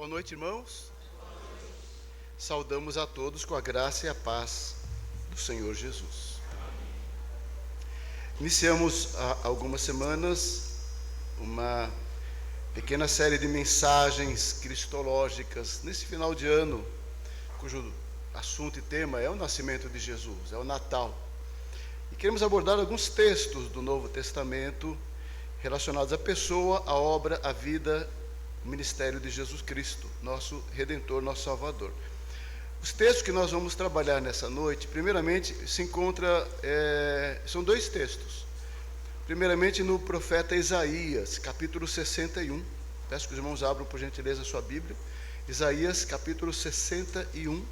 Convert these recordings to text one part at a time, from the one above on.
Boa noite, irmãos. Saudamos a todos com a graça e a paz do Senhor Jesus. Iniciamos há algumas semanas uma pequena série de mensagens cristológicas nesse final de ano, cujo assunto e tema é o nascimento de Jesus, é o Natal. E queremos abordar alguns textos do Novo Testamento relacionados à pessoa, à obra, à vida, o ministério de Jesus Cristo, nosso Redentor, nosso Salvador. Os textos que nós vamos trabalhar nessa noite, primeiramente, são dois textos. Primeiramente, no profeta Isaías, capítulo 61. Peço que os irmãos abram, por gentileza, a sua Bíblia. Isaías, capítulo 61.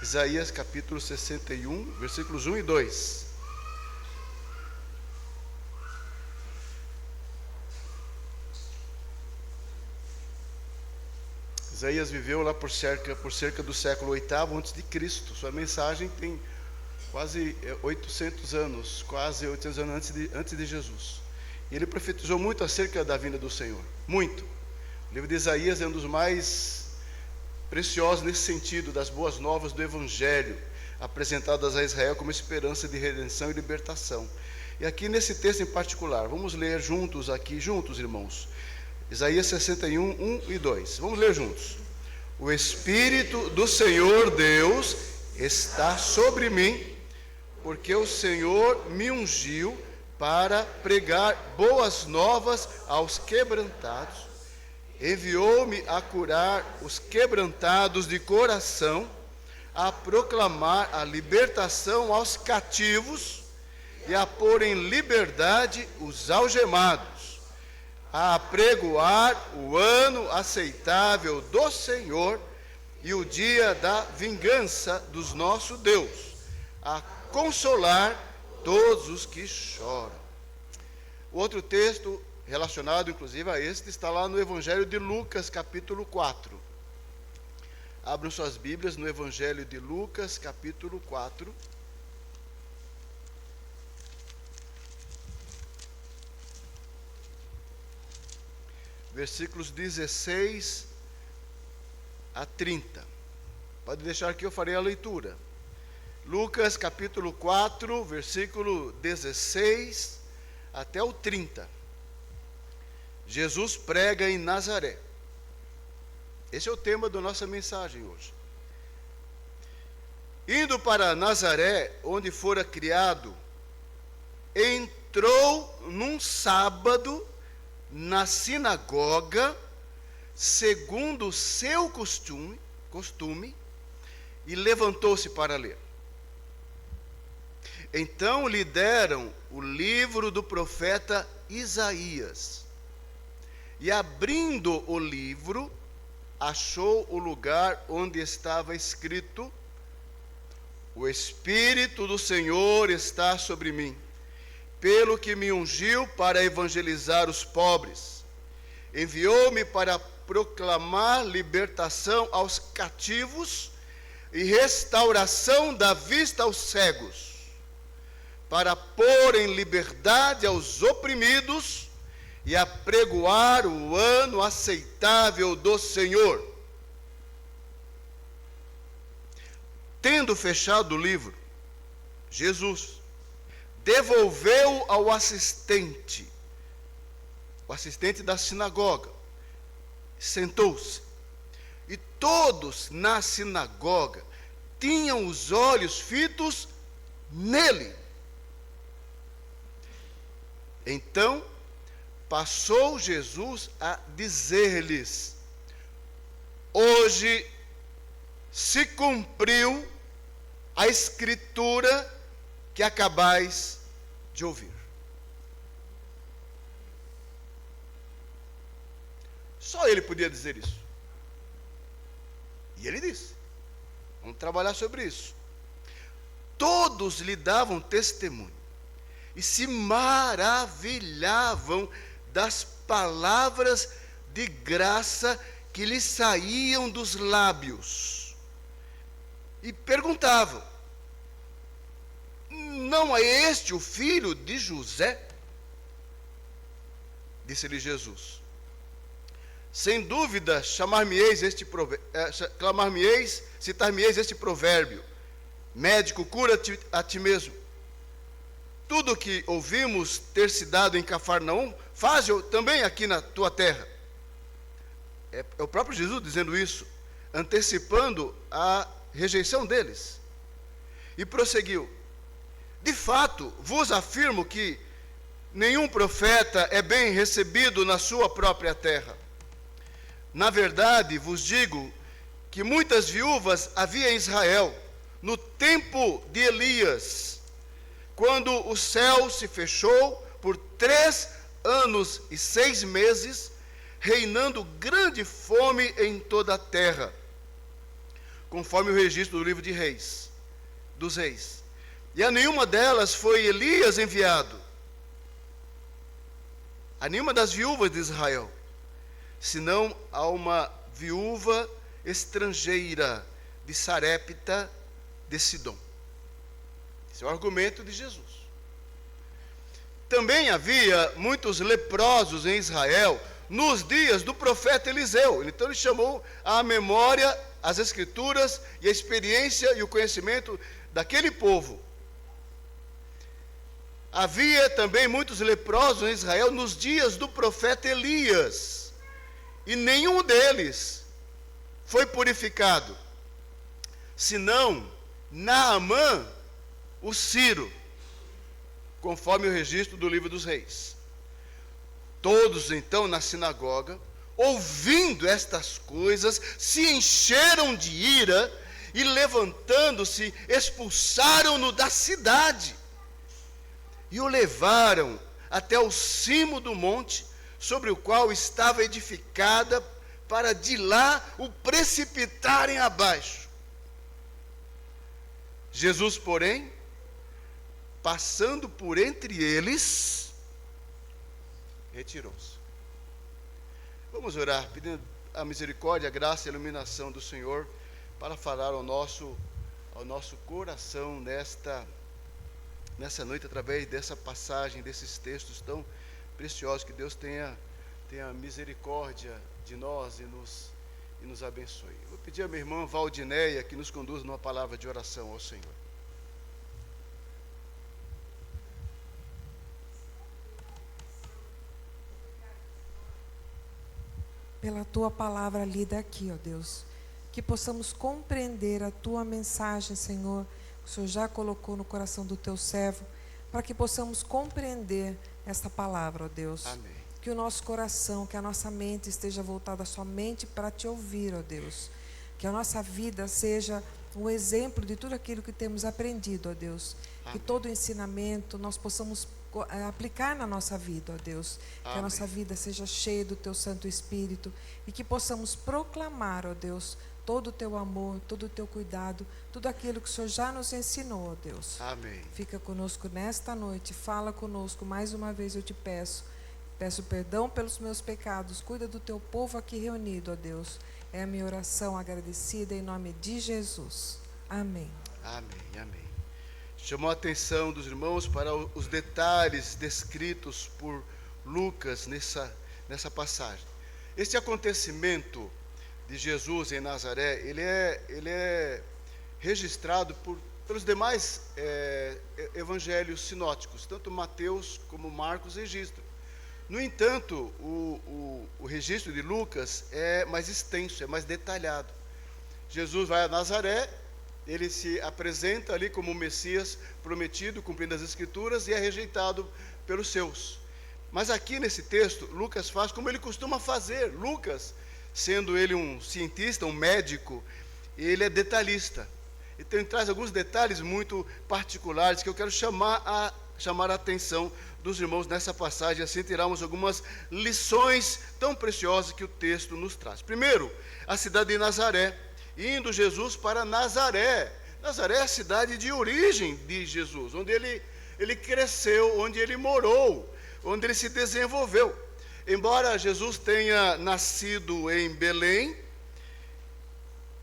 Isaías capítulo 61, versículos 1 e 2. Isaías viveu lá por cerca do século VIII a.C. Sua mensagem tem quase 800 anos antes de Jesus. E ele profetizou muito acerca da vinda do Senhor, muito. O livro de Isaías é um dos mais preciosos nesse sentido, das boas novas do Evangelho, apresentadas a Israel como esperança de redenção e libertação. E aqui nesse texto em particular, vamos ler juntos, irmãos, Isaías 61, 1 e 2. Vamos ler juntos. O Espírito do Senhor Deus está sobre mim, porque o Senhor me ungiu para pregar boas novas aos quebrantados. Enviou-me a curar os quebrantados de coração, a proclamar a libertação aos cativos e a pôr em liberdade os algemados, a apregoar o ano aceitável do Senhor e o dia da vingança dos nosso Deus, a consolar todos os que choram. O outro texto relacionado inclusive a este está lá no Evangelho de Lucas, capítulo 4. Abram suas Bíblias no Evangelho de Lucas, capítulo 4. Versículos 16 a 30. Pode deixar que eu farei a leitura. Lucas, capítulo 4, versículo 16 até o 30. Jesus prega em Nazaré. Esse é o tema da nossa mensagem hoje. Indo para Nazaré, onde fora criado, entrou num sábado na sinagoga, segundo o seu costume, e levantou-se para ler. Então lhe deram o livro do profeta Isaías. E abrindo o livro, achou o lugar onde estava escrito: O Espírito do Senhor está sobre mim, pelo que me ungiu para evangelizar os pobres. Enviou-me para proclamar libertação aos cativos e restauração da vista aos cegos, para pôr em liberdade aos oprimidos e apregoar o ano aceitável do Senhor. Tendo fechado o livro, Jesus devolveu ao assistente, o assistente da sinagoga, sentou-se. E todos na sinagoga tinham os olhos fitos nele. Então passou Jesus a dizer-lhes: hoje se cumpriu a escritura que acabais de ouvir. Só ele podia dizer isso. E ele disse. Vamos trabalhar sobre isso. Todos lhe davam testemunho e se maravilhavam das palavras de graça que lhe saíam dos lábios. E perguntavam: não é este o filho de José? Disse-lhe Jesus: sem dúvida citar-me-eis este provérbio: médico, cura-te a ti mesmo. Tudo o que ouvimos ter se dado em Cafarnaum, faze-o também aqui na tua terra. É o próprio Jesus dizendo isso, antecipando a rejeição deles. E prosseguiu: de fato, vos afirmo que nenhum profeta é bem recebido na sua própria terra. Na verdade, vos digo que muitas viúvas havia em Israel, no tempo de Elias, quando o céu se fechou por 3 anos e 6 meses, reinando grande fome em toda a terra, conforme o registro do livro de Reis, dos Reis. E a nenhuma delas foi Elias enviado, a nenhuma das viúvas de Israel, senão a uma viúva estrangeira de Sarepta de Sidom. Esse é o argumento de Jesus. Também havia muitos leprosos em Israel nos dias do profeta Eliseu. Então ele chamou à memória as escrituras e a experiência e o conhecimento daquele povo. Havia também muitos leprosos em Israel nos dias do profeta Elias, e nenhum deles foi purificado, senão Naamã, o Ciro, conforme o registro do livro dos Reis. Todos então na sinagoga, ouvindo estas coisas, se encheram de ira e, levantando-se, expulsaram-no da cidade e o levaram até o cimo do monte sobre o qual estava edificada, para de lá o precipitarem abaixo. Jesus, porém, passando por entre eles, retirou-se. Vamos orar, pedindo a misericórdia, a graça e a iluminação do Senhor, para falar ao nosso coração nessa noite, através dessa passagem, desses textos tão preciosos. Que Deus tenha misericórdia de nós e nos abençoe. Eu vou pedir a minha irmã Valdinéia que nos conduza numa palavra de oração ao Senhor. Pela tua palavra lida aqui, ó Deus, que possamos compreender a tua mensagem, Senhor, que o Senhor já colocou no coração do teu servo, para que possamos compreender esta palavra, ó Deus. Amém. Que o nosso coração, que a nossa mente esteja voltada somente para te ouvir, ó Deus. Que a nossa vida seja um exemplo de tudo aquilo que temos aprendido, ó Deus. Amém. Que todo o ensinamento nós possamos aplicar na nossa vida, ó Deus. Amém. Que a nossa vida seja cheia do teu Santo Espírito e que possamos proclamar, ó Deus, todo o teu amor, todo o teu cuidado, tudo aquilo que o Senhor já nos ensinou, ó Deus. Amém. Fica conosco nesta noite, fala conosco, mais uma vez eu te peço perdão pelos meus pecados, cuida do teu povo aqui reunido, ó Deus. É a minha oração agradecida em nome de Jesus. Amém. Amém, amém. Chamou a atenção dos irmãos para os detalhes descritos por Lucas nessa passagem. Este acontecimento de Jesus em Nazaré, ele é registrado pelos demais evangelhos sinóticos, tanto Mateus como Marcos registram. No entanto, o registro de Lucas é mais extenso, é mais detalhado. Jesus vai a Nazaré, ele se apresenta ali como o Messias prometido, cumprindo as Escrituras, e é rejeitado pelos seus. Mas aqui nesse texto, Lucas faz como ele costuma fazer. Lucas, sendo ele um cientista, um médico, ele é detalhista. Então ele traz alguns detalhes muito particulares que eu quero chamar a atenção dos irmãos nessa passagem, assim tiramos algumas lições tão preciosas que o texto nos traz. Primeiro, a cidade de Nazaré, indo Jesus para Nazaré. Nazaré é a cidade de origem de Jesus, onde ele cresceu, onde ele morou, onde ele se desenvolveu. embora Jesus tenha nascido em Belém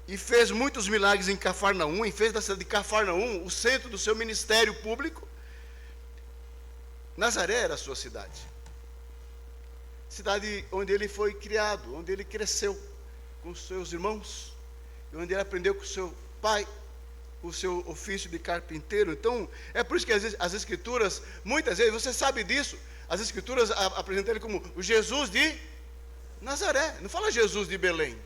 e fez muitos milagres em Cafarnaum, e fez da cidade de Cafarnaum o centro do seu ministério público, Nazaré era a sua cidade. Cidade onde ele foi criado, onde ele cresceu com os seus irmãos, e onde ele aprendeu com o seu pai o seu ofício de carpinteiro. Então, é por isso que as Escrituras, muitas vezes, você sabe disso, as Escrituras apresentam ele como o Jesus de Nazaré. Não fala Jesus de Belém,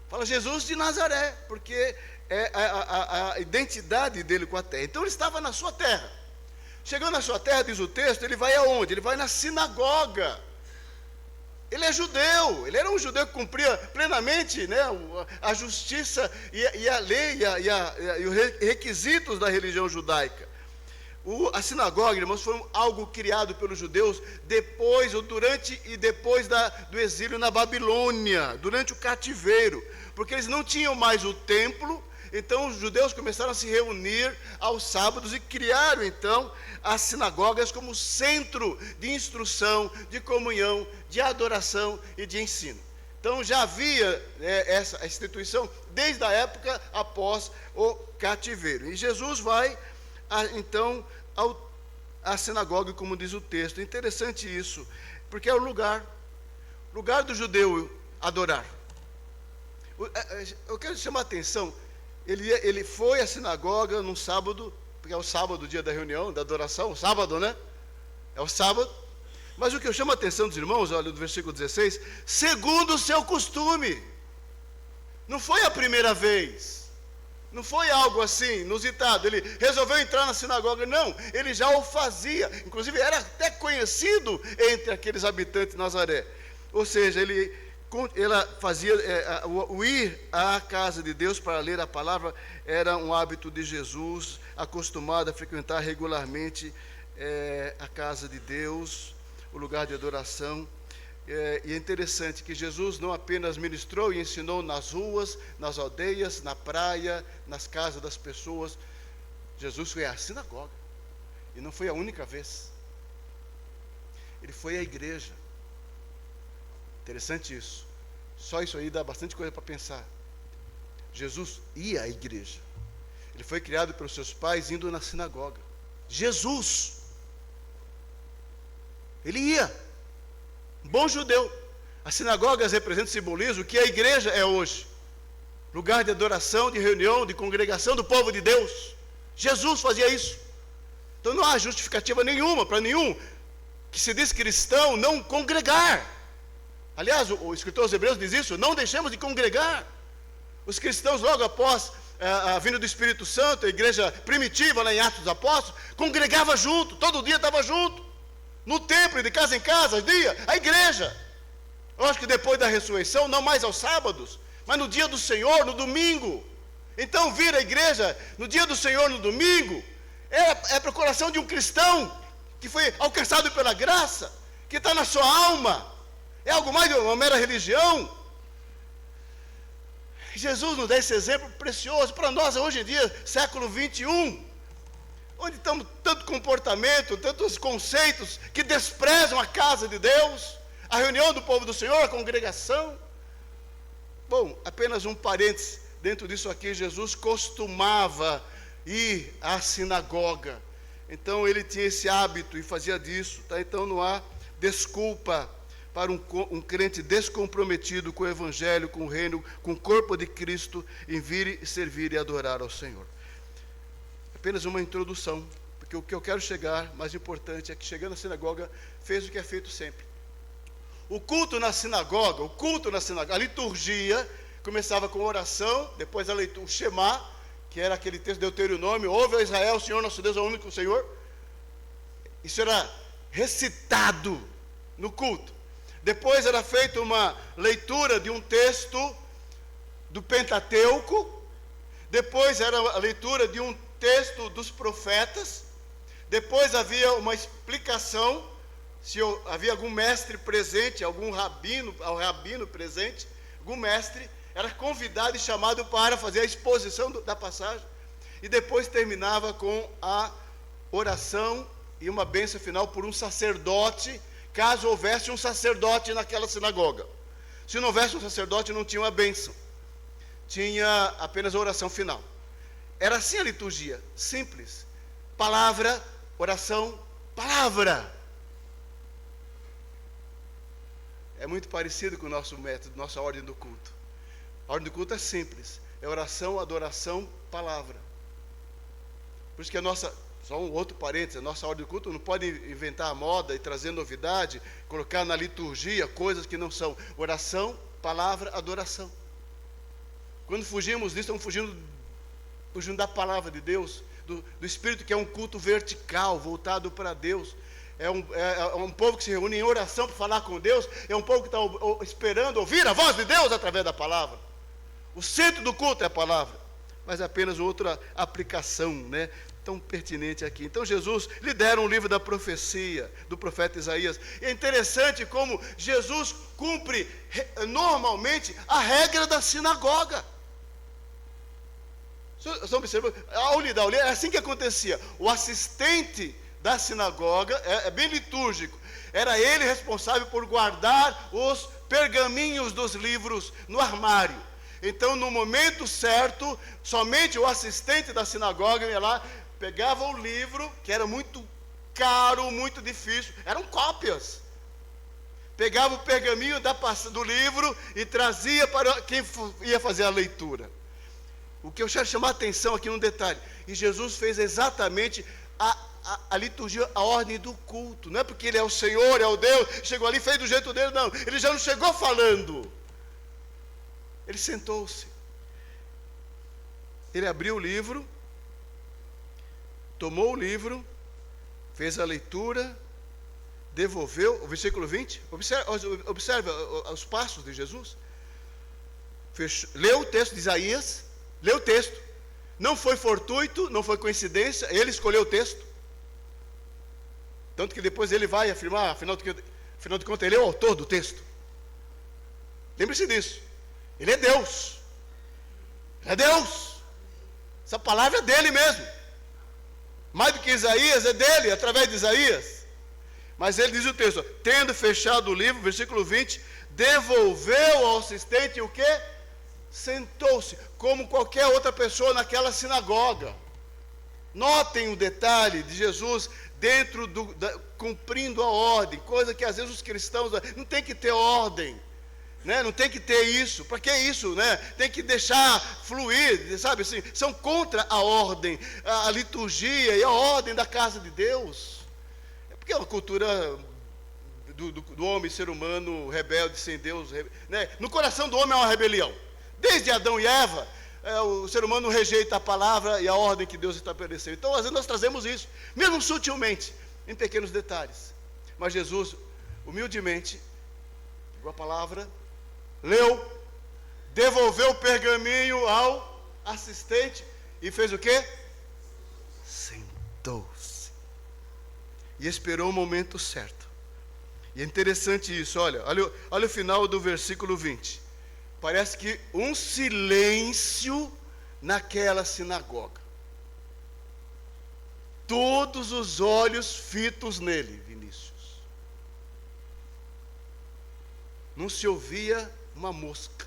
fala Jesus de Nazaré, porque é a identidade dele com a terra. Então ele estava na sua terra. Chegando na sua terra, diz o texto, ele vai aonde? Ele vai na sinagoga. Ele é judeu, ele era um judeu que cumpria plenamente, né, a justiça e a lei e os requisitos da religião judaica. A sinagoga, irmãos, foi algo criado pelos judeus depois, ou durante e depois do exílio na Babilônia, durante o cativeiro, porque eles não tinham mais o templo. Então os judeus começaram a se reunir aos sábados e criaram então as sinagogas como centro de instrução, de comunhão, de adoração e de ensino. Então já havia essa instituição desde a época após o cativeiro. E Jesus vai então à sinagoga, como diz o texto. Interessante isso, porque é o lugar do judeu adorar. Eu quero chamar a atenção. Ele foi à sinagoga num sábado, porque é o sábado, o dia da reunião, da adoração, o sábado, né? É o sábado. Mas o que eu chamo a atenção dos irmãos, olha, do versículo 16, segundo o seu costume. Não foi a primeira vez. Não foi algo assim, inusitado. Ele resolveu entrar na sinagoga, não. Ele já o fazia. Inclusive, era até conhecido entre aqueles habitantes de Nazaré. Ou seja, ela fazia o ir à casa de Deus para ler a palavra era um hábito de Jesus, acostumado a frequentar regularmente a casa de Deus, o lugar de adoração. E é interessante que Jesus não apenas ministrou e ensinou nas ruas, nas aldeias, na praia, nas casas das pessoas. Jesus foi à sinagoga, e não foi a única vez. Ele foi à igreja. Interessante isso. Só isso aí dá bastante coisa para pensar. Jesus ia à igreja. Ele foi criado pelos seus pais indo na sinagoga. Jesus, ele ia. Um bom judeu. As sinagogas representam e simbolizam o que a igreja é hoje. Lugar de adoração, de reunião, de congregação do povo de Deus. Jesus fazia isso. Então não há justificativa nenhuma para nenhum que se diz cristão não congregar. Aliás, o escritor aos Hebreus diz isso: não deixemos de congregar. Os cristãos, logo após a vinda do Espírito Santo, a igreja primitiva, lá em Atos dos Apóstolos, congregava junto, todo dia estava junto, no templo, de casa em casa, dia, a igreja. Eu acho que depois da ressurreição, não mais aos sábados, mas no dia do Senhor, no domingo. Então, vir à igreja no dia do Senhor, no domingo, é para o coração de um cristão que foi alcançado pela graça, que está na sua alma. É algo mais de uma mera religião. Jesus nos dá esse exemplo precioso para nós hoje em dia, século 21, onde estamos tanto comportamento, tantos conceitos que desprezam a casa de Deus, a reunião do povo do Senhor, a congregação. Bom, apenas um parênteses dentro disso aqui: Jesus costumava ir à sinagoga. Então ele tinha esse hábito e fazia disso, tá? Então não há desculpa para um crente descomprometido com o Evangelho, com o reino, com o corpo de Cristo, em vir e servir e adorar ao Senhor. Apenas uma introdução, porque o que eu quero chegar, mais importante, é que chegando à sinagoga, fez o que é feito sempre. O culto na sinagoga, a liturgia, começava com oração, depois a leitura, o Shema, que era aquele texto de Deuteronômio: ouve, ó Israel, o Senhor nosso Deus é o único Senhor. Isso era recitado no culto. Depois era feita uma leitura de um texto do Pentateuco. Depois era a leitura de um texto dos profetas. Depois havia uma explicação, se havia algum mestre presente, algum rabino presente, algum mestre era convidado e chamado para fazer a exposição da passagem. E depois terminava com a oração e uma bênção final por um sacerdote caso houvesse um sacerdote naquela sinagoga. Se não houvesse um sacerdote, não tinha uma bênção. Tinha apenas a oração final. Era assim a liturgia, simples. Palavra, oração, palavra. É muito parecido com o nosso método, nossa ordem do culto. A ordem do culto é simples. É oração, adoração, palavra. Por isso que a nossa, só um outro parênteses, a nossa ordem do culto não pode inventar a moda e trazer novidade, colocar na liturgia coisas que não são. Oração, palavra, adoração. Quando fugimos disso, estamos fugindo da palavra de Deus, do Espírito, que é um culto vertical, voltado para Deus. É um povo que se reúne em oração para falar com Deus. É um povo que está esperando ouvir a voz de Deus através da palavra. O centro do culto é a palavra, mas é apenas outra aplicação, né, tão pertinente aqui. Então Jesus lidera um livro da profecia do profeta Isaías. E é interessante como Jesus cumpre normalmente a regra da sinagoga. Vocês observam? Ao lidar, é assim que acontecia. O assistente da sinagoga, é bem litúrgico, era ele responsável por guardar os pergaminhos dos livros no armário. Então, no momento certo, somente o assistente da sinagoga ia lá, pegava o livro, que era muito caro, muito difícil, eram cópias. Pegava o pergaminho do livro e trazia para quem ia fazer a leitura. O que eu quero chamar a atenção aqui num detalhe, e Jesus fez exatamente a liturgia, a ordem do culto. Não é porque ele é o Senhor, é o Deus, chegou ali e fez do jeito dele, não. Ele já não chegou falando. Ele sentou-se. Ele abriu o livro, tomou o livro, fez a leitura, devolveu, o versículo 20, observe os passos de Jesus. Leu o texto de Isaías, leu o texto. Não foi fortuito, não foi coincidência, ele escolheu o texto. Tanto que depois ele vai afirmar, afinal de contas, ele é o autor do texto. Lembre-se disso. Ele é Deus. Ele é Deus. Essa palavra é dele mesmo. Mais do que Isaías, é dele, através de Isaías. Mas ele diz o texto, tendo fechado o livro, versículo 20, devolveu ao assistente o quê? Sentou-se, como qualquer outra pessoa naquela sinagoga. Notem o detalhe de Jesus dentro cumprindo a ordem, coisa que às vezes os cristãos não tem que ter ordem, né? Não tem que ter isso. Para que isso, né? Tem que deixar fluir, sabe assim? São contra a ordem, a liturgia e a ordem da casa de Deus. É porque é uma cultura do homem, ser humano rebelde, sem Deus, né? No coração do homem há uma rebelião. Desde Adão e Eva, o ser humano rejeita a palavra e a ordem que Deus estabeleceu. Então, às vezes nós trazemos isso, mesmo sutilmente, em pequenos detalhes. Mas Jesus, humildemente, pegou a palavra, leu, devolveu o pergaminho ao assistente e fez o quê? Sentou-se. E esperou o momento certo. E é interessante isso, olha o final do versículo 20. Parece que um silêncio naquela sinagoga. Todos os olhos fitos nele, Vinícius. Não se ouvia uma mosca.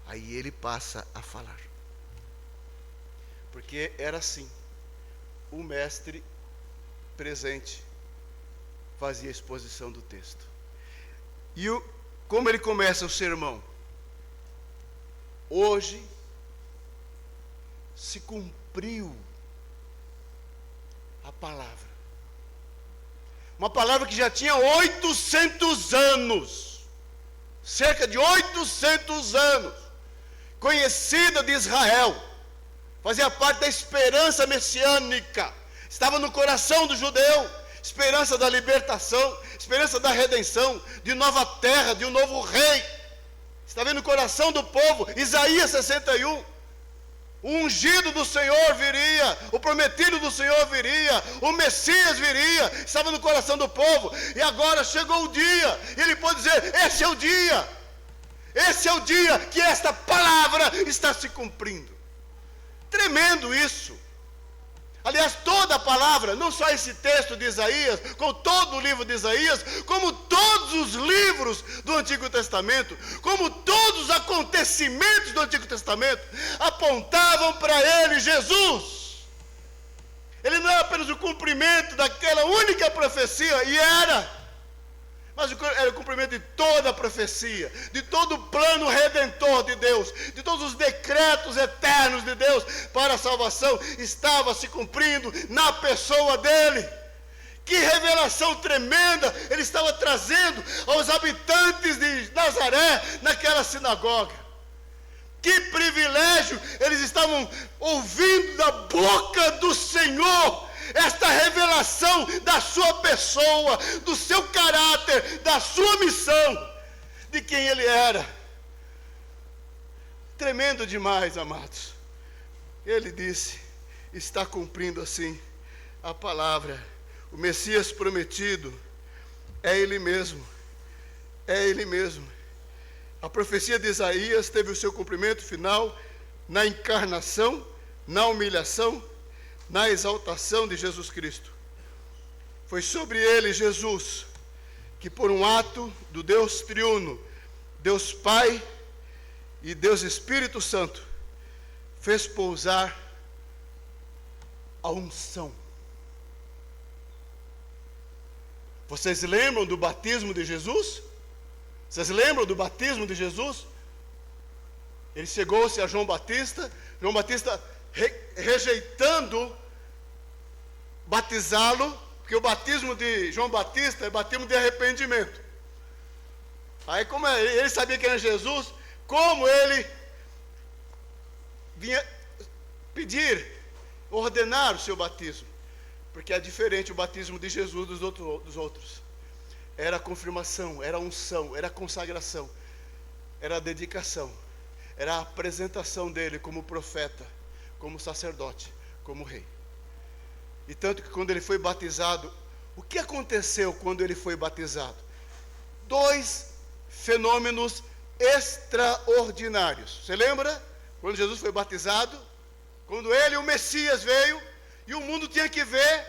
Aí ele passa a falar. Porque era assim. O mestre presente fazia a exposição do texto. E como ele começa o sermão? Hoje se cumpriu a palavra. Uma palavra que já tinha 800 anos. Cerca de 800 anos. Conhecida de Israel. Fazia parte da esperança messiânica. Estava no coração do judeu. Esperança da libertação, esperança da redenção, de nova terra, de um novo rei. Está vendo no coração do povo, Isaías 61. O ungido do Senhor viria, o prometido do Senhor viria, o Messias viria, estava no coração do povo. E agora chegou o dia, e ele pode dizer, esse é o dia. Esse é o dia que esta palavra está se cumprindo. Tremendo isso. Aliás, toda a palavra, não só esse texto de Isaías, como todo o livro de Isaías, como todos os livros do Antigo Testamento, como todos os acontecimentos do Antigo Testamento, apontavam para ele, Jesus. Ele não era apenas o cumprimento daquela única profecia, e era, mas era o cumprimento de toda a profecia, de todo o plano redentor de Deus, de todos os decretos eternos de Deus para a salvação, estava se cumprindo na pessoa dele. Que revelação tremenda ele estava trazendo aos habitantes de Nazaré, naquela sinagoga. Que privilégio eles estavam ouvindo da boca do Senhor, esta revelação da sua pessoa, do seu caráter, da sua missão, de quem ele era. Tremendo demais, amados. Ele disse, está cumprindo assim a palavra. O Messias prometido é ele mesmo. É ele mesmo. A profecia de Isaías teve o seu cumprimento final na encarnação, na humilhação, na exaltação de Jesus Cristo. Foi sobre ele, Jesus, que por um ato do Deus triuno, Deus Pai e Deus Espírito Santo, fez pousar a unção. Vocês lembram do batismo de Jesus? Vocês lembram do batismo de Jesus? Ele chegou-se a João Batista rejeitando batizá-lo, porque o batismo de João Batista é batismo de arrependimento. Aí, como ele sabia que era Jesus, como ele vinha pedir, ordenar o seu batismo, porque é diferente o batismo de Jesus dos outros. Era a confirmação, era a unção, era a consagração, era a dedicação, era a apresentação dele como profeta, como sacerdote, como rei. E tanto que quando ele foi batizado, o que aconteceu quando ele foi batizado? 2 fenômenos extraordinários. Você lembra? Quando Jesus foi batizado, quando ele, o Messias, veio, e o mundo tinha que ver,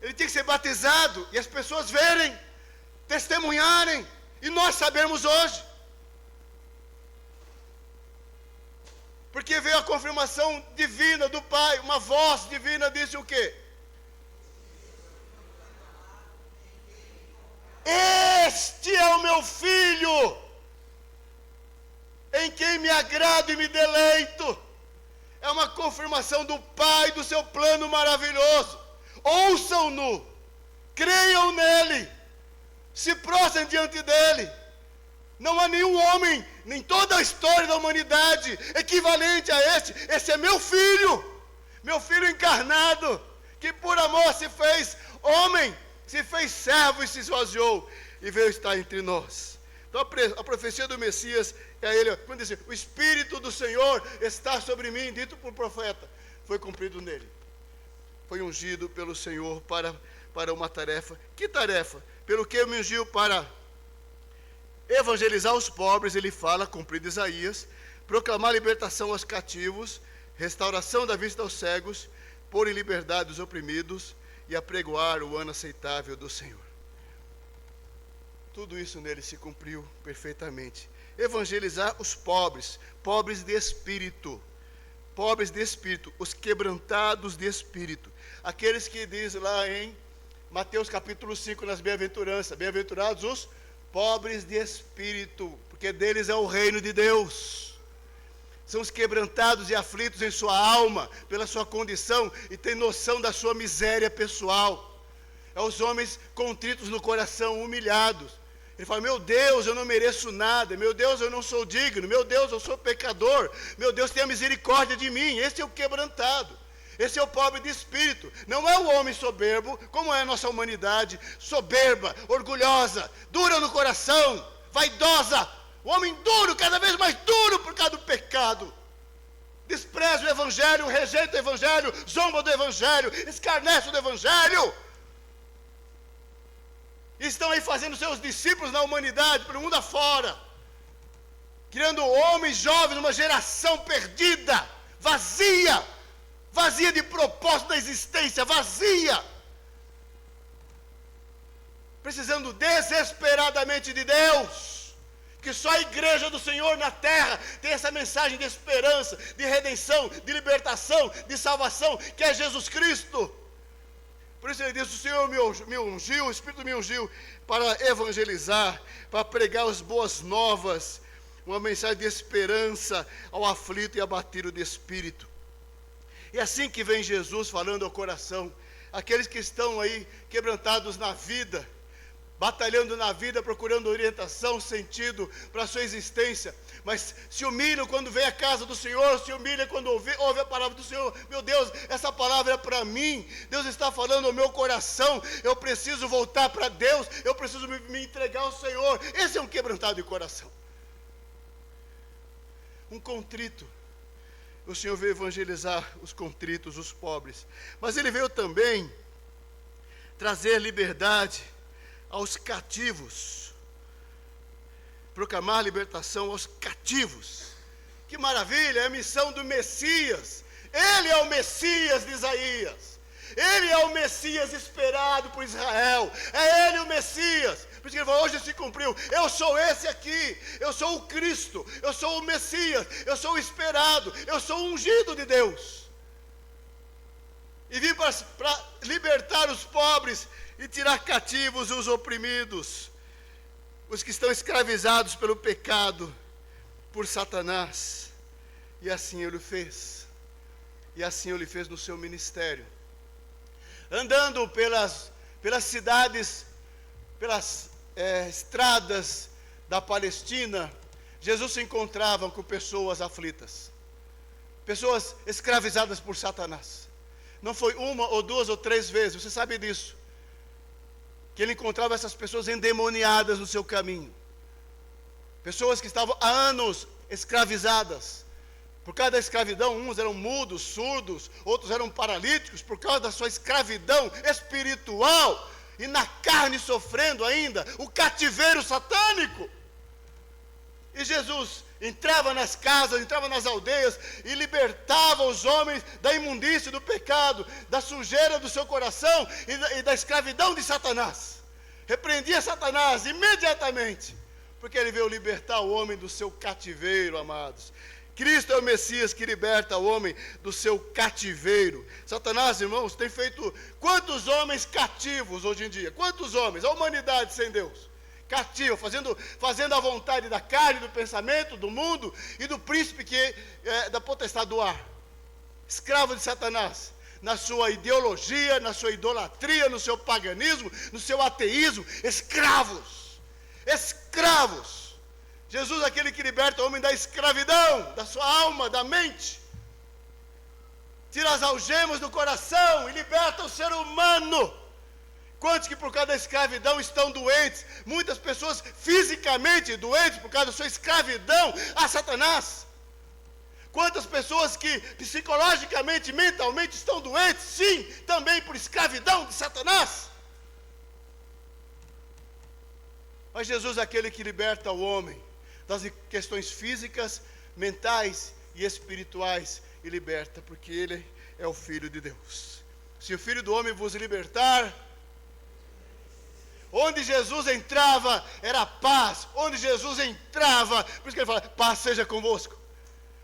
ele tinha que ser batizado, e as pessoas verem, testemunharem, e nós sabemos hoje. Porque veio a confirmação divina do Pai, uma voz divina disse o quê? Este é o meu filho, em quem me agrado e me deleito. É uma confirmação do Pai, do seu plano maravilhoso. Ouçam-no, creiam nele, se prostrem diante dele. Não há nenhum homem, nem toda a história da humanidade, equivalente a este. Esse é meu filho encarnado, que por amor se fez homem, se fez servo e se esvaziou, e veio estar entre nós. Então a profecia do Messias é ele, quando diz, o Espírito do Senhor está sobre mim, dito por profeta, foi cumprido nele. Foi ungido pelo Senhor para uma tarefa. Que tarefa? Pelo que me ungiu para evangelizar os pobres, ele fala, cumprido Isaías, proclamar libertação aos cativos, restauração da vista aos cegos, pôr em liberdade os oprimidos e apregoar o ano aceitável do Senhor. Tudo isso nele se cumpriu perfeitamente. Evangelizar os pobres, pobres de espírito, os quebrantados de espírito, aqueles que diz lá em Mateus capítulo 5, nas bem-aventuranças, bem-aventurados os pobres de espírito, porque deles é o reino de Deus. São os quebrantados e aflitos em sua alma, pela sua condição, e têm noção da sua miséria pessoal. É os homens contritos no coração, humilhados. Ele fala, meu Deus, eu não mereço nada, meu Deus, eu não sou digno, meu Deus, eu sou pecador, meu Deus, tenha misericórdia de mim. Esse é o quebrantado, esse é o pobre de espírito. Não é o homem soberbo, como é a nossa humanidade, soberba, orgulhosa, dura no coração, vaidosa. O homem duro, cada vez mais duro por causa do pecado. Despreza o Evangelho, rejeita o Evangelho, zomba do Evangelho, escarnece do Evangelho. E estão aí fazendo seus discípulos na humanidade, pelo mundo afora. Criando homens jovens, uma geração perdida, vazia, vazia de propósito da existência, vazia, precisando desesperadamente de Deus, que só a igreja do Senhor na terra tem essa mensagem de esperança, de redenção, de libertação, de salvação, que é Jesus Cristo. Por isso ele diz: o Senhor me ungiu, o Espírito me ungiu para evangelizar, para pregar as boas novas, uma mensagem de esperança ao aflito e abatido de espírito. E assim que vem Jesus falando ao coração, aqueles que estão aí quebrantados na vida, batalhando na vida, procurando orientação, sentido para a sua existência, mas se humilham quando vem à casa do Senhor, se humilham quando ouve a palavra do Senhor. Meu Deus, essa palavra é para mim, Deus está falando ao meu coração, eu preciso voltar para Deus, eu preciso me entregar ao Senhor. Esse é um quebrantado de coração, um contrito. O Senhor veio evangelizar os contritos, os pobres, mas Ele veio também trazer liberdade aos cativos, proclamar libertação aos cativos. Que maravilha, é a missão do Messias. Ele é o Messias de Isaías, ele é o Messias esperado por Israel, é ele o Messias. Por isso que ele falou: hoje se cumpriu, eu sou esse aqui, eu sou o Cristo, eu sou o Messias, eu sou o esperado, eu sou o ungido de Deus. E vim para libertar os pobres e tirar cativos os oprimidos, os que estão escravizados pelo pecado, por Satanás. E assim Ele fez, e assim Ele fez no seu ministério, andando pelas cidades, pelas estradas da Palestina. Jesus se encontrava com pessoas aflitas, pessoas escravizadas por Satanás. Não foi uma ou duas ou três vezes, você sabe disso, que ele encontrava essas pessoas endemoniadas no seu caminho, pessoas que estavam há anos escravizadas. Por causa da escravidão, uns eram mudos, surdos, outros eram paralíticos, por causa da sua escravidão espiritual, e na carne sofrendo ainda o cativeiro satânico. E Jesus entrava nas casas, entrava nas aldeias e libertava os homens da imundície, do pecado, da sujeira do seu coração e da escravidão de Satanás. Repreendia Satanás imediatamente, porque ele veio libertar o homem do seu cativeiro, amados. Cristo é o Messias que liberta o homem do seu cativeiro. Satanás, irmãos, tem feito quantos homens cativos hoje em dia? Quantos homens? A humanidade sem Deus, cativa, fazendo a vontade da carne, do pensamento, do mundo e do príncipe que é da potestade do ar. Escravo de Satanás, na sua ideologia, na sua idolatria, no seu paganismo, no seu ateísmo. Escravos, escravos. Jesus é aquele que liberta o homem da escravidão, da sua alma, da mente, tira as algemas do coração e liberta o ser humano. Quantos que por causa da escravidão estão doentes? Muitas pessoas fisicamente doentes por causa da sua escravidão a Satanás. Quantas pessoas que psicologicamente, mentalmente estão doentes? Sim, também por escravidão de Satanás. Mas Jesus é aquele que liberta o homem das questões físicas, mentais e espirituais, e liberta, porque Ele é o Filho de Deus. Se o Filho do homem vos libertar, onde Jesus entrava era paz, onde Jesus entrava, por isso que ele fala: paz seja convosco.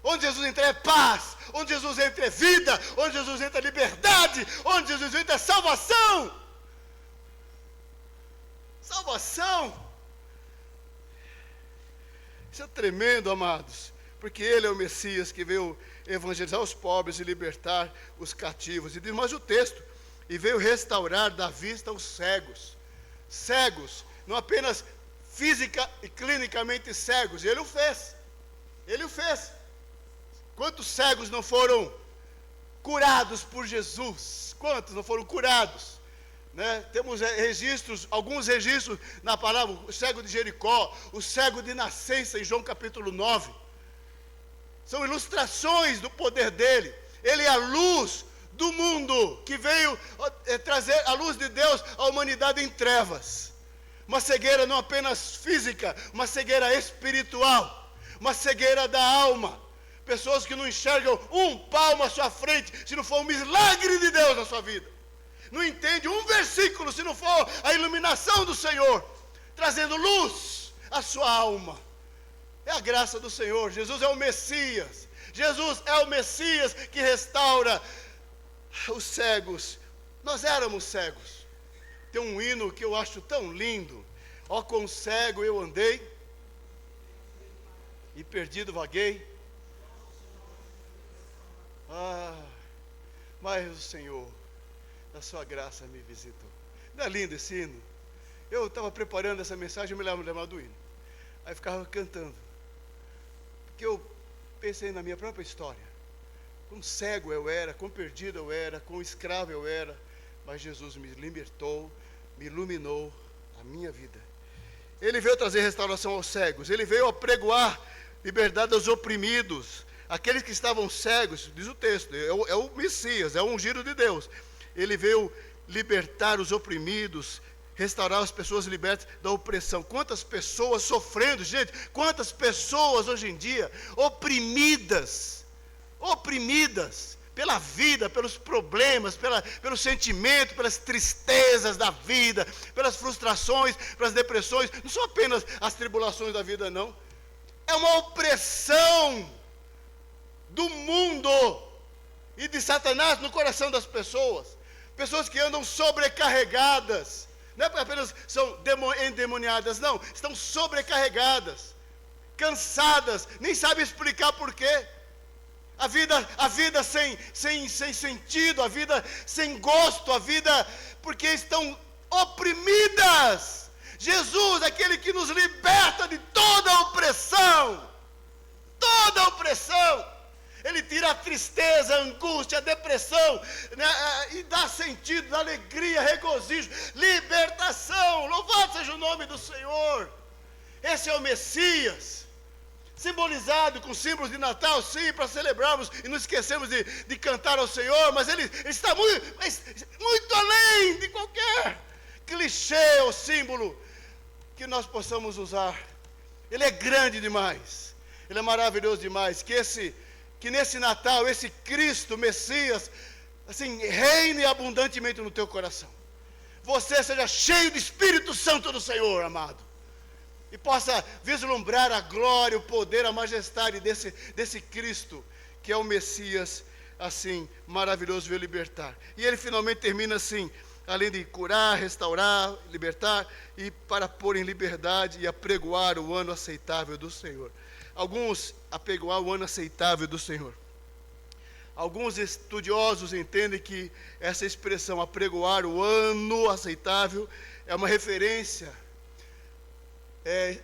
Onde Jesus entra é paz, onde Jesus entra é vida, onde Jesus entra é liberdade, onde Jesus entra é salvação. Salvação. Isso é tremendo, amados, porque Ele é o Messias que veio evangelizar os pobres e libertar os cativos. E diz mais o texto: e veio restaurar da vista os cegos. Cegos, não apenas física e clinicamente cegos, e Ele o fez. Ele o fez. Quantos cegos não foram curados por Jesus? Quantos não foram curados? Né? Temos registros, alguns registros na palavra: o cego de Jericó, o cego de nascença em João capítulo 9. São ilustrações do poder dele. Ele é a luz do mundo, que veio trazer a luz de Deus à humanidade em trevas. Uma cegueira não apenas física, uma cegueira espiritual, uma cegueira da alma. Pessoas que não enxergam um palmo à sua frente, se não for um milagre de Deus na sua vida. Não entende um versículo, se não for a iluminação do Senhor, trazendo luz à sua alma. É a graça do Senhor. Jesus é o Messias. Jesus é o Messias que restaura os cegos. Nós éramos cegos. Tem um hino que eu acho tão lindo. Ó, quão cego eu andei, e perdido vaguei. Mas o Senhor, na sua graça, me visitou. Não é lindo esse hino? Eu estava preparando essa mensagem, eu me lembro do hino. Aí ficava cantando. Porque eu pensei na minha própria história. Quão cego eu era, quão perdido eu era, quão escravo eu era. Mas Jesus me libertou, me iluminou a minha vida. Ele veio trazer restauração aos cegos. Ele veio apregoar liberdade aos oprimidos. Aqueles que estavam cegos, diz o texto, é o Messias, é o ungido de Deus. Ele veio libertar os oprimidos, restaurar as pessoas libertas da opressão. Quantas pessoas sofrendo, gente, quantas pessoas hoje em dia oprimidas pela vida, pelos problemas, pelo sentimento, pelas tristezas da vida, pelas frustrações, pelas depressões. Não são apenas as tribulações da vida, não. É uma opressão do mundo e de Satanás no coração das pessoas. Pessoas que andam sobrecarregadas. Não é apenas são endemoniadas, não. Estão sobrecarregadas, cansadas, nem sabem explicar porquê. A vida sem sentido, a vida sem gosto, a vida porque estão oprimidas. Jesus, aquele que nos liberta de toda a opressão. Toda a opressão. Ele tira a tristeza, a angústia, a depressão, né, e dá sentido, dá alegria, regozijo, libertação. Louvado seja o nome do Senhor. Esse é o Messias, simbolizado com símbolos de Natal, sim, para celebrarmos e não esquecermos de cantar ao Senhor, mas ele está muito além de qualquer clichê ou símbolo que nós possamos usar. Ele é grande demais, ele é maravilhoso demais, que nesse Natal, esse Cristo, Messias, assim, reine abundantemente no teu coração. Você seja cheio do Espírito Santo do Senhor, amado. E possa vislumbrar a glória, o poder, a majestade desse Cristo, que é o Messias, assim, maravilhoso, veio libertar. E ele finalmente termina assim, além de curar, restaurar, libertar, e para pôr em liberdade e apregoar o ano aceitável do Senhor. Alguns apregoar o ano aceitável do Senhor. Alguns estudiosos entendem que essa expressão, apregoar o ano aceitável, é uma referência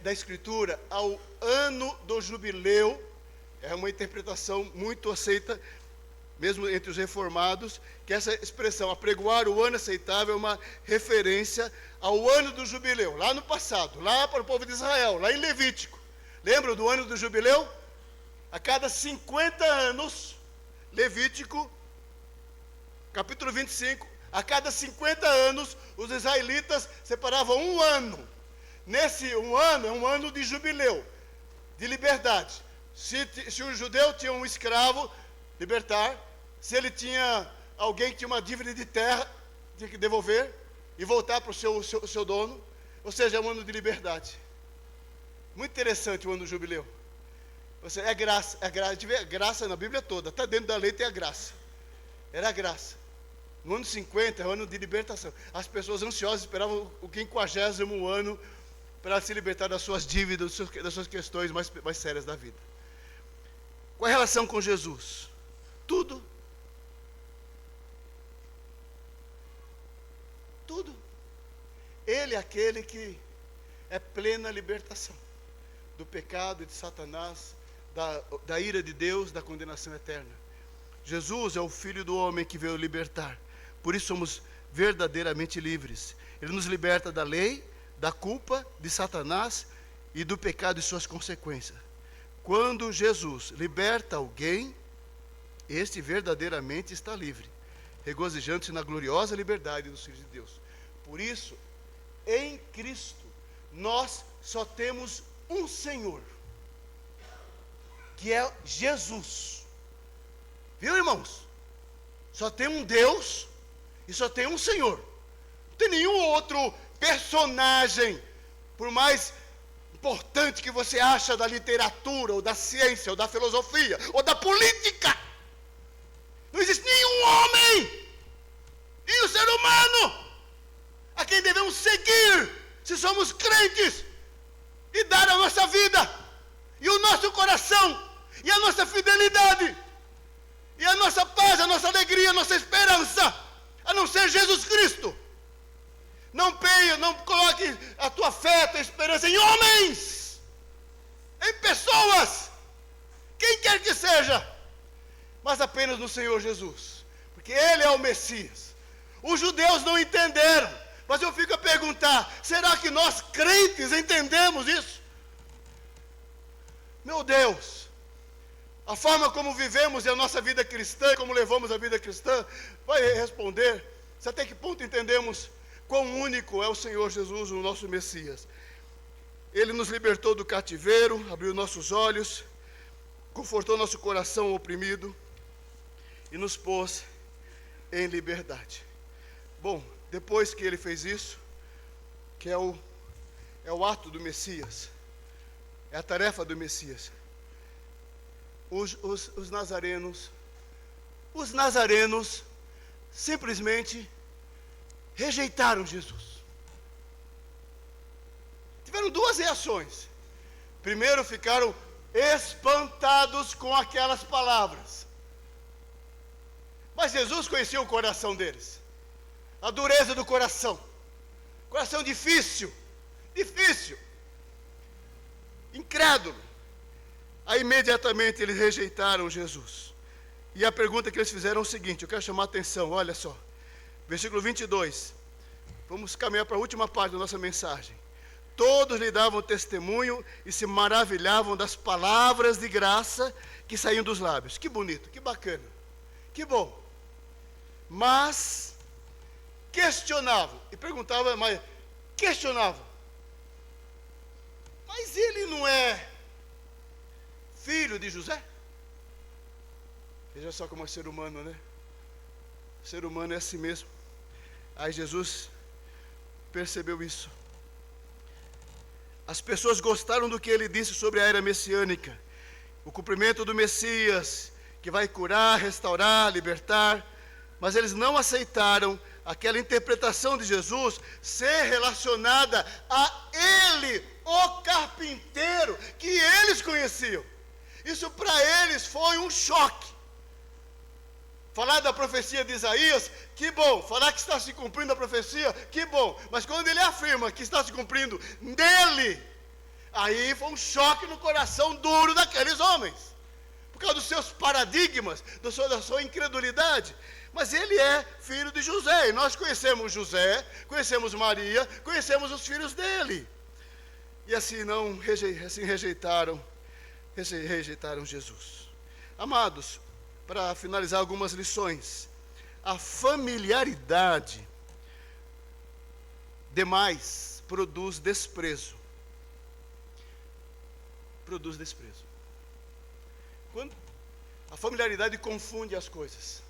da Escritura ao ano do jubileu. É uma interpretação muito aceita, mesmo entre os reformados, que essa expressão, apregoar o ano aceitável, é uma referência ao ano do jubileu, lá no passado, lá para o povo de Israel, lá em Levítico. Lembram do ano do jubileu? A cada 50 anos, Levítico, capítulo 25, a cada 50 anos, os israelitas separavam um ano. Nesse um ano, é um ano de jubileu, de liberdade. Se o judeu tinha um escravo, libertar. Se ele tinha alguém que tinha uma dívida de terra, tinha que devolver e voltar para o seu dono. Ou seja, é um ano de liberdade. Muito interessante o ano do jubileu. É graça, a gente vê graça na Bíblia toda, até dentro da lei tem a graça. Era a graça. No ano 50 é o ano de libertação. As pessoas ansiosas esperavam o 50º ano para se libertar das suas dívidas, das suas questões mais sérias da vida. Qual é a relação com Jesus? Tudo. Tudo. Ele é aquele que é plena libertação do pecado e de Satanás, da ira de Deus, da condenação eterna. Jesus é o Filho do homem que veio libertar. Por isso somos verdadeiramente livres. Ele nos liberta da lei, da culpa, de Satanás e do pecado e suas consequências. Quando Jesus liberta alguém, este verdadeiramente está livre, regozijando-se na gloriosa liberdade dos filhos de Deus. Por isso, em Cristo, nós só temos um Senhor. que é Jesus. Viu, irmãos? Só tem um Deus e só tem um Senhor. Não tem nenhum outro personagem, por mais importante que você acha da literatura, ou da ciência, ou da filosofia, ou da política. Não existe nenhum homem, nenhum ser humano, a quem devemos seguir, se somos crentes, e dar a nossa vida, e o nosso coração, e a nossa fidelidade, e a nossa paz, a nossa alegria, a nossa esperança, a não ser Jesus Cristo. Não coloque a tua fé, a tua esperança em homens, em pessoas, quem quer que seja, mas apenas no Senhor Jesus, porque Ele é o Messias. Os judeus não entenderam, mas eu fico a perguntar, será que nós crentes entendemos isso? Meu Deus, a forma como vivemos a nossa vida cristã, como levamos a vida cristã, vai responder se até que ponto entendemos quão único é o Senhor Jesus, o nosso Messias. Ele nos libertou do cativeiro, abriu nossos olhos, confortou nosso coração oprimido e nos pôs em liberdade. Bom, depois que ele fez isso, que é o ato do Messias, é a tarefa do Messias, os nazarenos simplesmente rejeitaram Jesus. Tiveram duas reações. Primeiro, ficaram espantados com aquelas palavras. Mas Jesus conhecia o coração deles, a dureza do coração difícil, incrédulo. Aí imediatamente eles rejeitaram Jesus. E a pergunta que eles fizeram é o seguinte, eu quero chamar a atenção, olha só. Versículo 22, vamos caminhar para a última parte da nossa mensagem. Todos lhe davam testemunho e se maravilhavam das palavras de graça que saíam dos lábios. Que bonito, que bacana, que bom. Mas questionavam, e perguntavam, mas ele não é filho de José? Veja só como é ser humano, né? O ser humano é assim mesmo. Aí Jesus percebeu isso. As pessoas gostaram do que ele disse sobre a era messiânica, o cumprimento do Messias, que vai curar, restaurar, libertar, mas eles não aceitaram aquela interpretação de Jesus ser relacionada a ele, o carpinteiro, que eles conheciam. Isso para eles foi um choque. Falar da profecia de Isaías, que bom. Falar que está se cumprindo a profecia, que bom. Mas quando ele afirma que está se cumprindo nele, aí foi um choque no coração duro daqueles homens, por causa dos seus paradigmas, da sua incredulidade. Mas ele é filho de José, e nós conhecemos José, conhecemos Maria, conhecemos os filhos dele. E assim rejeitaram Jesus. Amados, para finalizar algumas lições, a familiaridade demais produz desprezo. Quando a familiaridade confunde as coisas.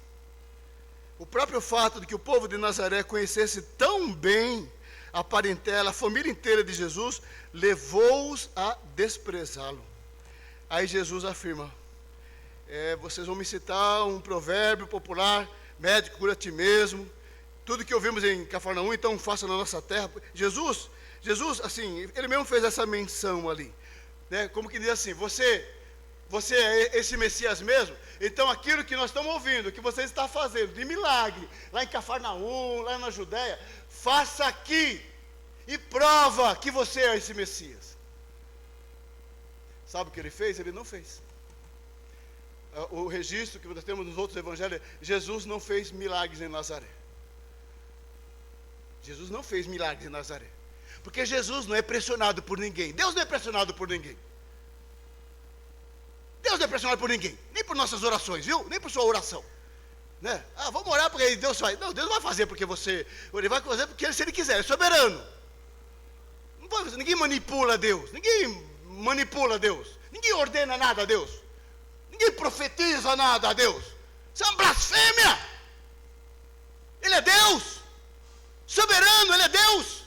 O próprio fato de que o povo de Nazaré conhecesse tão bem a parentela, a família inteira de Jesus, levou-os a desprezá-lo. Aí Jesus afirma, vocês vão me citar um provérbio popular, médico cura a ti mesmo, tudo que ouvimos em Cafarnaum, então faça na nossa terra. Jesus, assim, ele mesmo fez essa menção ali, né? Como que diz assim, você é esse Messias mesmo? Então aquilo que nós estamos ouvindo, que você está fazendo de milagre, lá em Cafarnaum, lá na Judéia, faça aqui e prova que você é esse Messias. Sabe o que ele fez? Ele não fez. O registro que nós temos nos outros evangelhos, Jesus não fez milagres em Nazaré. Jesus não fez milagres em Nazaré. Porque Jesus não é pressionado por ninguém. Deus não é pressionado por ninguém. Deus não é pressionado por ninguém, nem por nossas orações, viu? Nem por sua oração, né? Vamos orar porque Deus vai. Não, Deus não vai fazer porque você. Ele vai fazer porque se Ele quiser, é soberano. Não pode fazer, ninguém manipula Deus, ninguém ordena nada a Deus. Ninguém profetiza nada a Deus. Isso é uma blasfêmia. Ele é Deus. Soberano, Ele é Deus.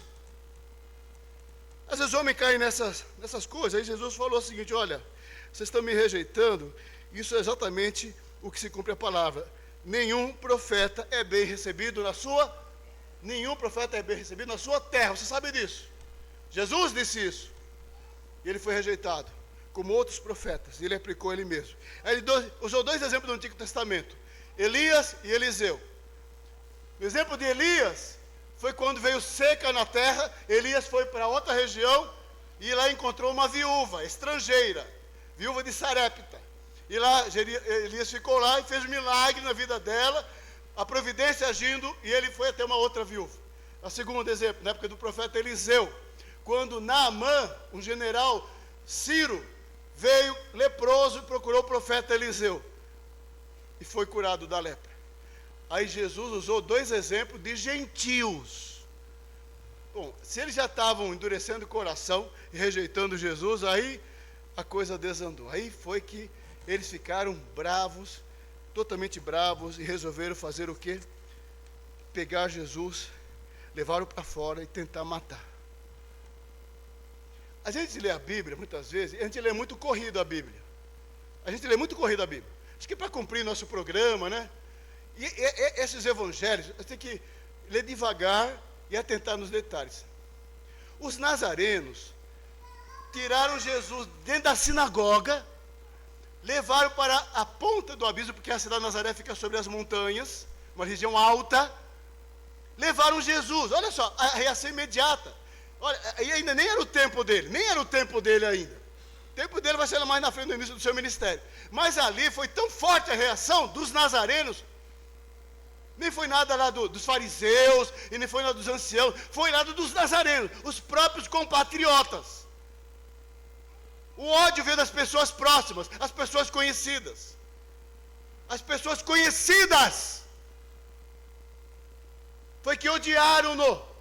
Às vezes o homem cai nessas coisas. Aí Jesus falou o seguinte: olha, vocês estão me rejeitando. Isso é exatamente o que se cumpre a palavra. Nenhum profeta é bem recebido na sua terra. Você sabe disso. Jesus disse isso. E ele foi rejeitado, como outros profetas. E ele aplicou ele mesmo. Aí ele usou dois exemplos do Antigo Testamento: Elias e Eliseu. O exemplo de Elias foi quando veio seca na terra. Elias foi para outra região e lá encontrou uma viúva estrangeira, viúva de Sarepta. E lá Elias ficou lá e fez um milagre na vida dela, a providência agindo, e ele foi até uma outra viúva. O segundo exemplo, na época do profeta Eliseu, quando Naamã, um general sírio, veio leproso e procurou o profeta Eliseu e foi curado da lepra. Aí Jesus usou dois exemplos de gentios. Bom, se eles já estavam endurecendo o coração e rejeitando Jesus, aí a coisa desandou. Aí foi que eles ficaram bravos, totalmente bravos, e resolveram fazer o quê? Pegar Jesus, levaram para fora e tentar matar. A gente lê a Bíblia, muitas vezes, a gente lê muito corrido a Bíblia. Acho que para cumprir nosso programa, né? E esses evangelhos, a gente tem que ler devagar e atentar nos detalhes. Os nazarenos tiraram Jesus dentro da sinagoga, levaram para a ponta do abismo, porque a cidade de Nazaré fica sobre as montanhas, uma região alta. Levaram Jesus, olha só, a reação imediata. Olha, e ainda nem era o tempo dele ainda. O tempo dele vai ser lá mais na frente do início do seu ministério. Mas ali foi tão forte a reação dos nazarenos, nem foi nada lá dos fariseus, e nem foi nada dos anciãos, foi lá dos nazarenos, os próprios compatriotas. O ódio veio das pessoas próximas, as pessoas conhecidas. As pessoas conhecidas foi que odiaram-no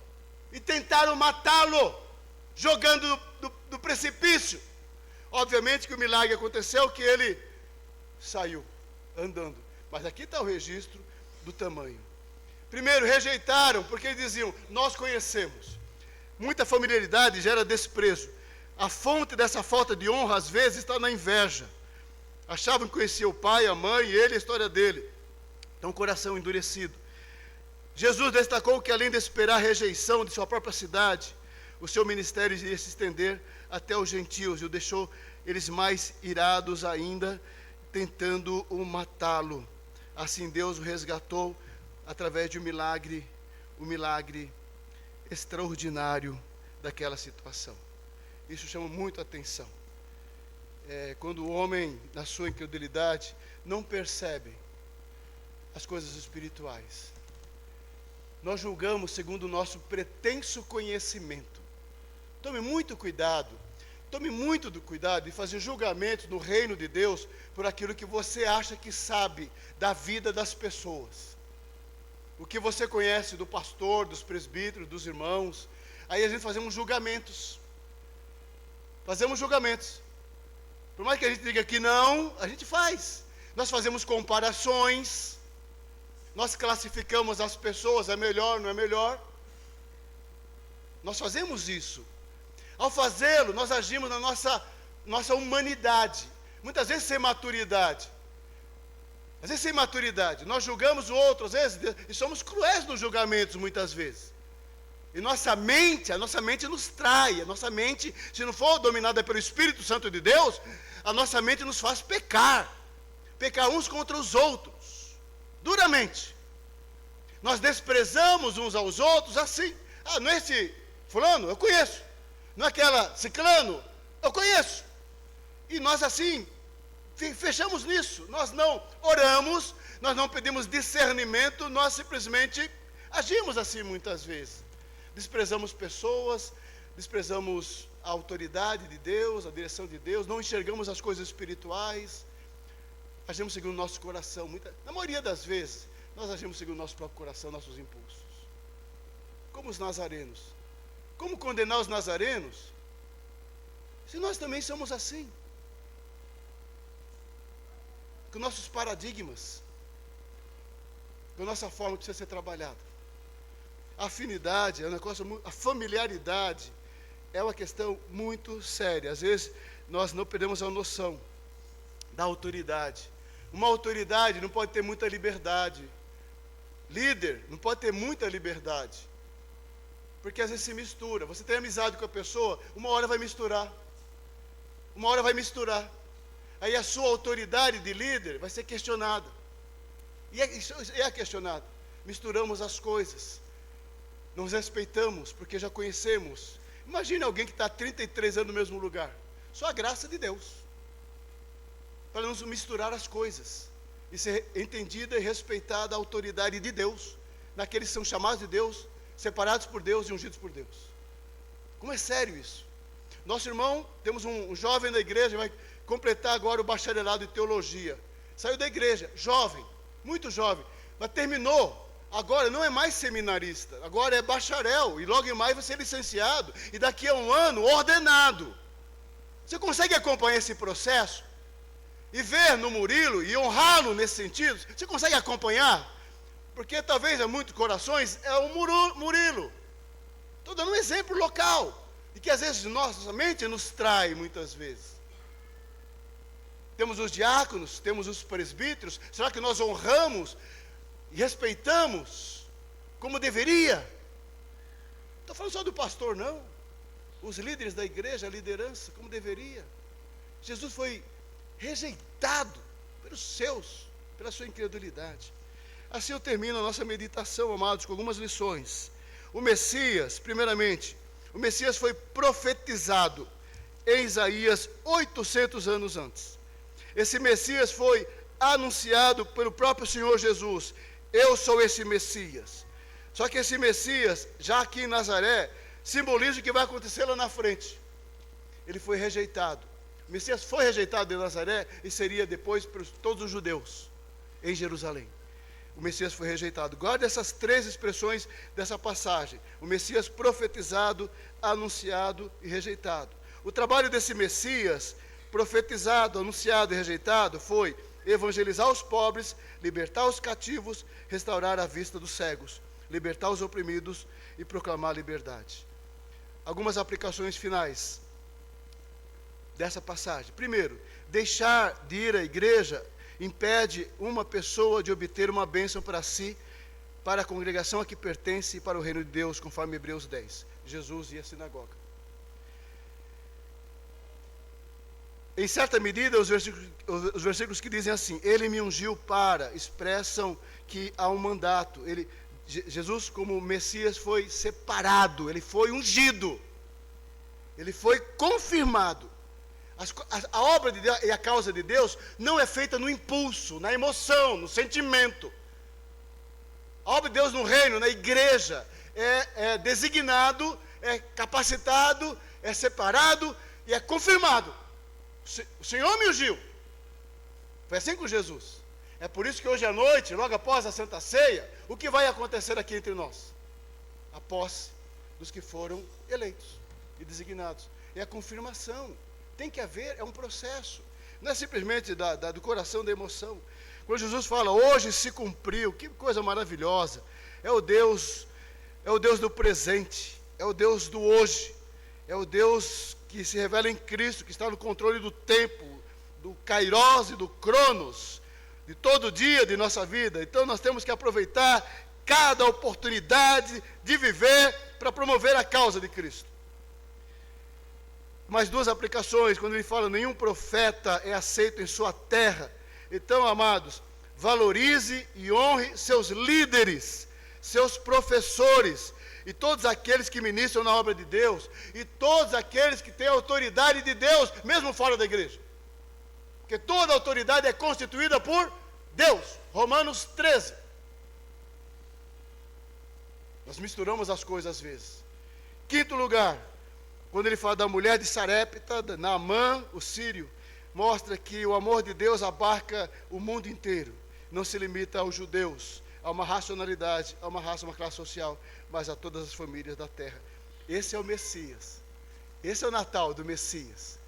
e tentaram matá-lo, jogando do precipício. Obviamente que o milagre aconteceu, que ele saiu andando. Mas aqui está o registro do tamanho. Primeiro, rejeitaram, porque diziam: nós conhecemos. Muita familiaridade gera desprezo. A fonte dessa falta de honra, às vezes, está na inveja. Achavam que conhecia o pai, a mãe, e ele, a história dele. Então, o coração endurecido. Jesus destacou que, além de esperar a rejeição de sua própria cidade, o seu ministério iria se estender até os gentios, e o deixou eles mais irados ainda, tentando o matá-lo. Assim Deus o resgatou através de um milagre extraordinário daquela situação. Isso chama muito a atenção. Quando o homem, na sua incredulidade, não percebe as coisas espirituais. Nós julgamos segundo o nosso pretenso conhecimento. Tome muito cuidado de fazer julgamentos no reino de Deus por aquilo que você acha que sabe da vida das pessoas. O que você conhece do pastor, dos presbíteros, dos irmãos. Aí a gente fazemos julgamentos. Por mais que a gente diga que não, a gente faz. Nós fazemos comparações. Nós classificamos as pessoas, é melhor, não é melhor. Nós fazemos isso. Ao fazê-lo, nós agimos na nossa humanidade. Muitas vezes sem maturidade. Nós julgamos o outro, às vezes, e somos cruéis nos julgamentos, muitas vezes. E a nossa mente nos trai. A nossa mente, se não for dominada pelo Espírito Santo de Deus, a nossa mente nos faz pecar. Pecar uns contra os outros. Duramente. Nós desprezamos uns aos outros assim. Não é esse fulano? Eu conheço. Não é aquela ciclano? Eu conheço. E nós assim, fechamos nisso. Nós não oramos, nós não pedimos discernimento, nós simplesmente agimos assim muitas vezes. Desprezamos pessoas, desprezamos a autoridade de Deus, a direção de Deus, não enxergamos as coisas espirituais. Agimos segundo o nosso coração. Na maioria das vezes, nós agimos segundo o nosso próprio coração, nossos impulsos. Como os nazarenos. Como condenar os nazarenos? Se nós também somos assim. com nossos paradigmas, com a nossa forma que precisa ser trabalhada. A afinidade é um negócio, a familiaridade é uma questão muito séria. Às vezes nós não perdemos a noção da autoridade. Uma autoridade não pode ter muita liberdade. Líder não pode ter muita liberdade. Porque às vezes se mistura. Você tem amizade com a pessoa, uma hora vai misturar. Uma hora vai misturar. Aí a sua autoridade de líder vai ser questionada. E é questionada. Misturamos as coisas. Não nos respeitamos porque já conhecemos. Imagine alguém que está há 33 anos no mesmo lugar. Só a graça de Deus. Para não misturar as coisas. E ser entendida e respeitada a autoridade de Deus. Naqueles que são chamados de Deus, separados por Deus e ungidos por Deus. Como é sério isso? Nosso irmão, temos um jovem da igreja, vai completar agora o bacharelado em teologia. Saiu da igreja, jovem, muito jovem, mas terminou. Agora não é mais seminarista, agora é bacharel, e logo em mais vai ser licenciado, e daqui a um ano ordenado. Você consegue acompanhar esse processo? E ver no Murilo, e honrá-lo nesse sentido? Você consegue acompanhar? Porque talvez há muitos corações, é o Murilo. Estou dando um exemplo local, e que às vezes nossa mente nos trai muitas vezes. Temos os diáconos, temos os presbíteros, será que nós honramos e respeitamos como deveria? Estou falando só do pastor, não. Os líderes da igreja, a liderança, como deveria. Jesus foi rejeitado pelos seus, pela sua incredulidade. Assim eu termino a nossa meditação, amados, com algumas lições. O Messias, primeiramente, o Messias foi profetizado em Isaías 800 anos antes. Esse Messias foi anunciado pelo próprio Senhor Jesus. Eu sou esse Messias. Só que esse Messias, já aqui em Nazaré, simboliza o que vai acontecer lá na frente. Ele foi rejeitado. O Messias foi rejeitado em Nazaré e seria depois por todos os judeus em Jerusalém. O Messias foi rejeitado. Guarde essas três expressões dessa passagem. O Messias profetizado, anunciado e rejeitado. O trabalho desse Messias profetizado, anunciado e rejeitado foi evangelizar os pobres, libertar os cativos, restaurar a vista dos cegos, libertar os oprimidos e proclamar a liberdade. Algumas aplicações finais dessa passagem. Primeiro, deixar de ir à igreja impede uma pessoa de obter uma bênção para si, para a congregação a que pertence e para o reino de Deus, conforme Hebreus 10. Jesus ia à sinagoga. Em certa medida, os versículos que dizem assim, ele me ungiu para, expressam que há um mandato. Jesus, como Messias, foi separado, ele foi ungido, ele foi confirmado. A obra de Deus e a causa de Deus não é feita no impulso, na emoção, no sentimento. A obra de Deus no reino, na igreja, é designado, é capacitado, é separado e é confirmado. O Senhor me ungiu. Foi assim com Jesus. É por isso que hoje à noite, logo após a Santa Ceia, o que vai acontecer aqui entre nós? A posse dos que foram eleitos e designados. É a confirmação. Tem que haver, é um processo. Não é simplesmente do coração, da emoção. Quando Jesus fala, hoje se cumpriu, que coisa maravilhosa. É o Deus do presente, é o Deus do hoje, é o Deus que se revela em Cristo, que está no controle do tempo, do Kairos e do Cronos, de todo dia de nossa vida. Então nós temos que aproveitar cada oportunidade de viver para promover a causa de Cristo. Mais duas aplicações, quando ele fala, nenhum profeta é aceito em sua terra. Então, amados, valorize e honre seus líderes, seus professores, e todos aqueles que ministram na obra de Deus, e todos aqueles que têm a autoridade de Deus, mesmo fora da igreja. Porque toda autoridade é constituída por Deus. Romanos 13. Nós misturamos as coisas às vezes. Quinto lugar, quando ele fala da mulher de Sarepta, Naamã, o sírio, mostra que o amor de Deus abarca o mundo inteiro. Não se limita aos judeus, a uma racionalidade, a uma raça, uma classe social, mas a todas as famílias da terra. Esse é o Messias. Esse é o Natal do Messias.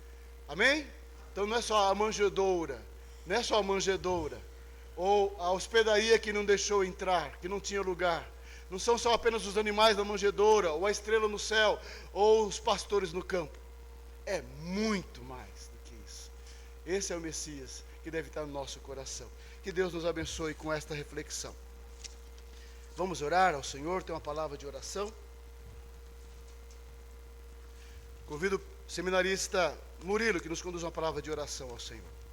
Amém? Então não é só a manjedoura, Não é só a manjedoura, ou a hospedaria que não deixou entrar, que não tinha lugar. Não são só apenas os animais da manjedoura, ou a estrela no céu, ou os pastores no campo. É muito mais do que isso. Esse é o Messias que deve estar no nosso coração. Que Deus nos abençoe com esta reflexão. Vamos orar ao Senhor, tem uma palavra de oração. Convido o seminarista Murilo que nos conduz uma palavra de oração ao Senhor.